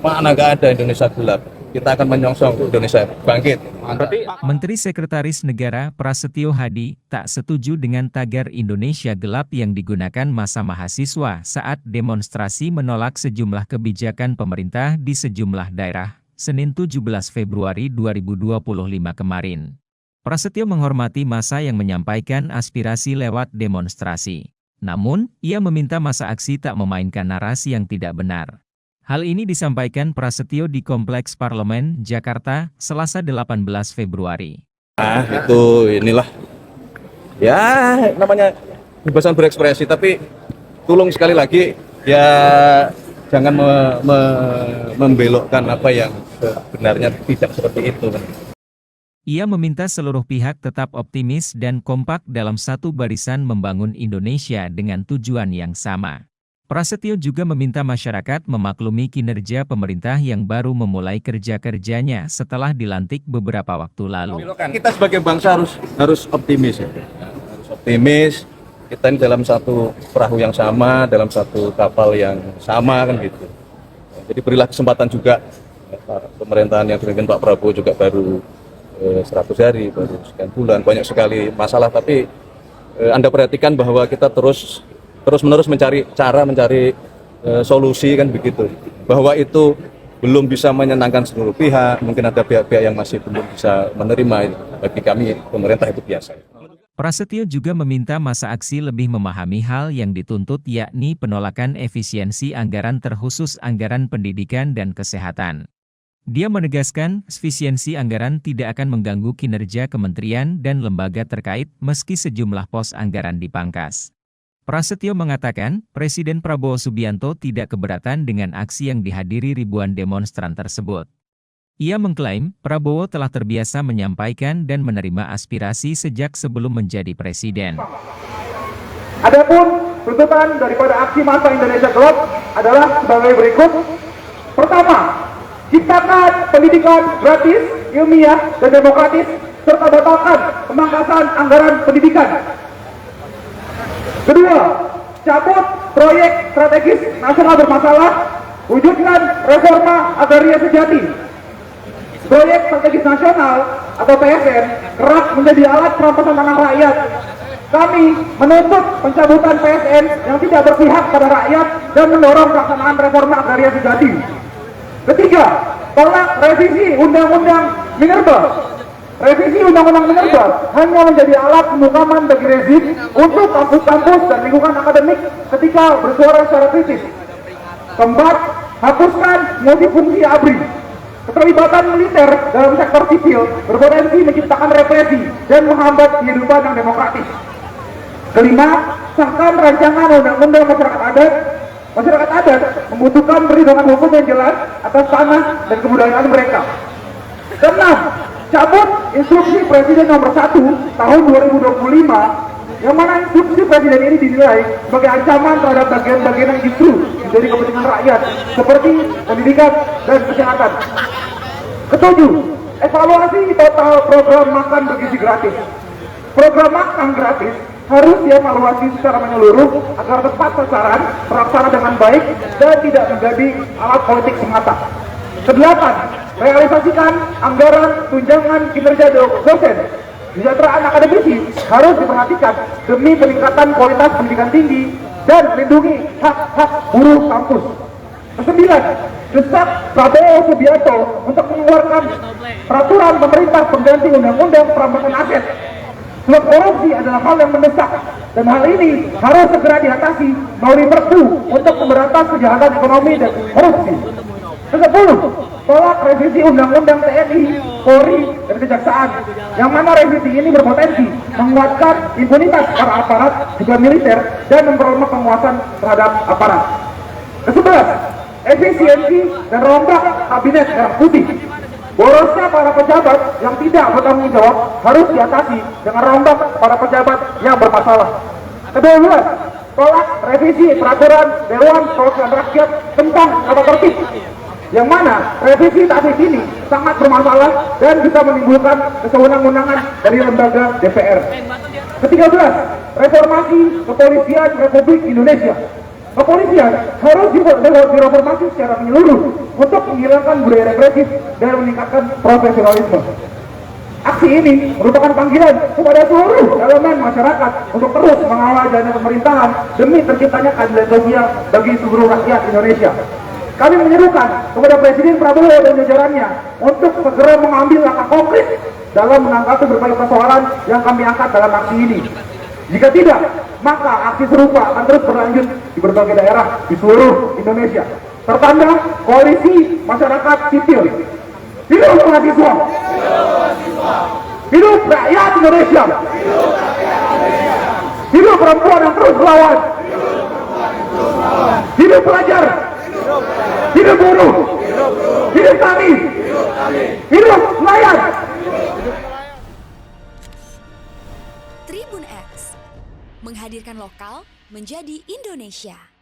Mana nggak ada Indonesia gelap. Kita akan menyongsong Indonesia bangkit. Menteri Sekretaris Negara Prasetyo Hadi tak setuju dengan tagar Indonesia gelap yang digunakan massa mahasiswa saat demonstrasi menolak sejumlah kebijakan pemerintah di sejumlah daerah, Senin 17 Februari 2025 kemarin. Prasetyo menghormati massa yang menyampaikan aspirasi lewat demonstrasi. Namun, ia meminta massa aksi tak memainkan narasi yang tidak benar. Hal ini disampaikan Prasetyo di Kompleks Parlemen, Jakarta, Selasa 18 Februari. Itu inilah, ya namanya kebebasan berekspresi, tapi tolong sekali lagi, ya jangan membelokkan apa yang sebenarnya tidak seperti itu. Ia meminta seluruh pihak tetap optimis dan kompak dalam satu barisan membangun Indonesia dengan tujuan yang sama. Prasetyo juga meminta masyarakat memaklumi kinerja pemerintah yang baru memulai kerja-kerjanya setelah dilantik beberapa waktu lalu. Kita sebagai bangsa harus optimis, ya. Harus optimis. Kita ini dalam satu perahu yang sama, dalam satu kapal yang sama, kan gitu. Jadi berilah kesempatan juga, pemerintahan yang dipimpin Pak Prabowo juga baru 100 hari, baru sekian bulan, banyak sekali masalah, tapi Anda perhatikan bahwa kita terus-menerus mencari solusi, kan begitu. Bahwa itu belum bisa menyenangkan seluruh pihak, mungkin ada pihak-pihak yang masih belum bisa menerima. Bagi kami, pemerintah itu biasa. Prasetyo juga meminta massa aksi lebih memahami hal yang dituntut, yakni penolakan efisiensi anggaran terkhusus anggaran pendidikan dan kesehatan. Dia menegaskan, efisiensi anggaran tidak akan mengganggu kinerja kementerian dan lembaga terkait meski sejumlah pos anggaran dipangkas. Prasetyo mengatakan, Presiden Prabowo Subianto tidak keberatan dengan aksi yang dihadiri ribuan demonstran tersebut. Ia mengklaim, Prabowo telah terbiasa menyampaikan dan menerima aspirasi sejak sebelum menjadi presiden. Adapun tuntutan daripada aksi massa Indonesia Gelap adalah sebagai berikut. Pertama, ciptakan pendidikan gratis, ilmiah, dan demokratis, serta batalkan pemangkasan anggaran pendidikan. Kedua, cabut proyek strategis nasional bermasalah, wujudkan reforma agraria sejati. Proyek strategis nasional atau PSN kerap menjadi alat perampasan tanah rakyat. Kami menuntut pencabutan PSN yang tidak berpihak pada rakyat dan mendorong pelaksanaan reforma agraria sejati. Ketiga, tolak revisi Undang-Undang Minerba. Revisi Undang-Undang Minerba hanya menjadi alat pembukaman bagi rezim untuk kampus-kampus dan lingkungan akademik ketika bersuara secara kritis. Keempat, hapuskan multifungsi ABRI. Keterlibatan militer dalam sektor sipil berpotensi menciptakan represi dan menghambat kehidupan yang demokratis. Kelima, sahkan rancangan undang-undang masyarakat adat. Masyarakat adat membutuhkan perlindungan hukum yang jelas atas tanah dan kebudayaan mereka. Keenam, cabut instruksi Presiden nomor 1 tahun 2025, yang mana instruksi Presiden ini dinilai sebagai ancaman terhadap bagian-bagian yang justru menjadi kepentingan rakyat, seperti pendidikan dan kesehatan. Ketujuh, evaluasi total program makan bergizi gratis. Program makan gratis harus dievaluasi secara menyeluruh agar tepat sasaran, terlaksana dengan baik, dan tidak menjadi alat politik semata. Kedelapan, realisasikan anggaran tunjangan kinerja dosen. Kesejahteraan akademisi harus diperhatikan demi peningkatan kualitas pendidikan tinggi dan melindungi hak-hak buruh kampus. Kesembilan, desak Prabowo Subianto untuk mengeluarkan peraturan pemerintah pengganti undang-undang perampasan aset. Sebab korupsi adalah hal yang mendesak, dan hal ini harus segera diatasi melalui Perpu untuk memberantas kejahatan ekonomi dan korupsi. Ke-10, tolak revisi Undang-Undang TNI, Polri, dan Kejaksaan, yang mana revisi ini berpotensi menguatkan impunitas para aparat juga militer dan memperlemah penguasaan terhadap aparat. Ke-11, efisiensi dan rombak kabinet merah putih. Borosnya para pejabat yang tidak bertanggung jawab harus diatasi dengan rombak para pejabat yang bermasalah. Ke-12, tolak revisi peraturan Dewan Perwakilan Rakyat tentang tata tertib, yang mana revisi saat ini sangat bermasalah dan bisa menimbulkan kesewenang-wenangan dari lembaga DPR. Ke-13, reformasi Kepolisian Republik Indonesia. Kepolisian harus direformasi secara menyeluruh untuk menghilangkan budaya represif dan meningkatkan profesionalisme. Aksi ini merupakan panggilan kepada seluruh elemen masyarakat untuk terus mengawal jalannya pemerintahan demi terciptanya keadilan sosial bagi seluruh rakyat Indonesia. Kami menyerukan kepada Presiden Prabowo dan jajarannya untuk segera mengambil langkah konkret dalam menanggapi berbagai persoalan yang kami angkat dalam aksi ini. Jika tidak, maka aksi serupa akan terus berlanjut di berbagai daerah di seluruh Indonesia. Tertanda Koalisi Masyarakat Sipil. Hidup mahasiswa! Hidup rakyat Indonesia! Hidup perempuan yang terus melawan! Hidup pelajar! Hidup buruh! Hidup kami! Hidup nelayan! Tribun X menghadirkan lokal menjadi Indonesia.